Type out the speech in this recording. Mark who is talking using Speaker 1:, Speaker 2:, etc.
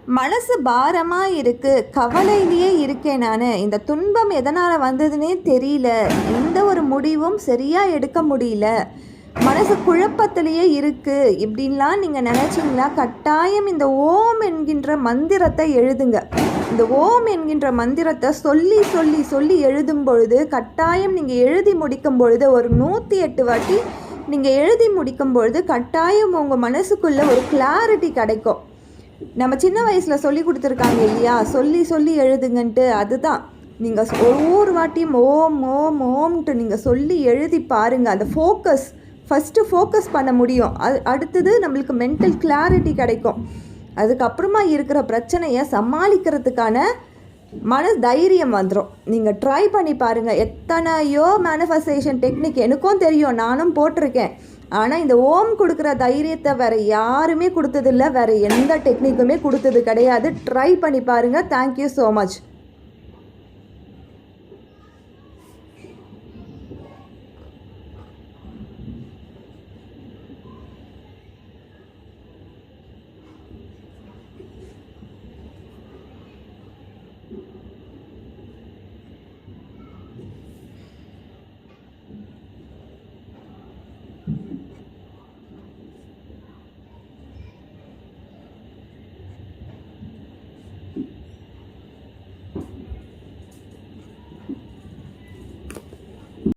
Speaker 1: மனசு பாரமாக இருக்குது, கவலையிலேயே இருக்கேன் நான். இந்த துன்பம் எதனால் வந்ததுன்னே தெரியல. எந்த ஒரு முடிவும் சரியாக எடுக்க முடியல. மனசு குழப்பத்திலேயே இருக்குது. இப்படின்லாம் நீங்கள் நினச்சிங்களா, கட்டாயம் இந்த ஓம் என்கின்ற மந்திரத்தை எழுதுங்க. இந்த ஓம் என்கின்ற மந்திரத்தை சொல்லி சொல்லி சொல்லி எழுதும் பொழுது, கட்டாயம் நீங்கள் எழுதி முடிக்கும் பொழுது, ஒரு 108 வாட்டி நீங்கள் எழுதி முடிக்கும் பொழுது கட்டாயம் உங்கள் மனசுக்குள்ளே ஒரு கிளாரிட்டி கிடைக்கும். நம்ம சின்ன வயசில் சொல்லி கொடுத்துருக்காங்க இல்லையா, சொல்லி சொல்லி எழுதுங்கன்ட்டு. அதுதான் நீங்கள் ஒவ்வொரு வாட்டியும் ஓம் ஓம் ஓம்ன்ட்டு நீங்கள் சொல்லி எழுதி பாருங்கள். அந்த ஃபஸ்ட்டு ஃபோக்கஸ் பண்ண முடியும். அடுத்தது நம்மளுக்கு மென்டல் கிளாரிட்டி கிடைக்கும். அதுக்கப்புறமா இருக்கிற பிரச்சனையை சமாளிக்கிறதுக்கான மன தைரியம் வந்துடும். நீங்கள் ட்ரை பண்ணி பாருங்கள். எத்தனையோ மேனிஃபெஸ்டேஷன் டெக்னிக் எனக்கும் தெரியும், நானும் போட்டிருக்கேன். ஆனால் இந்த ஓம் கொடுக்குற தைரியத்தை வேறு யாருமே கொடுத்ததில்ல, வேறு எந்த டெக்னிக்குமே கொடுத்தது கிடையாது. ட்ரை பண்ணி பாருங்கள். Thank you so much.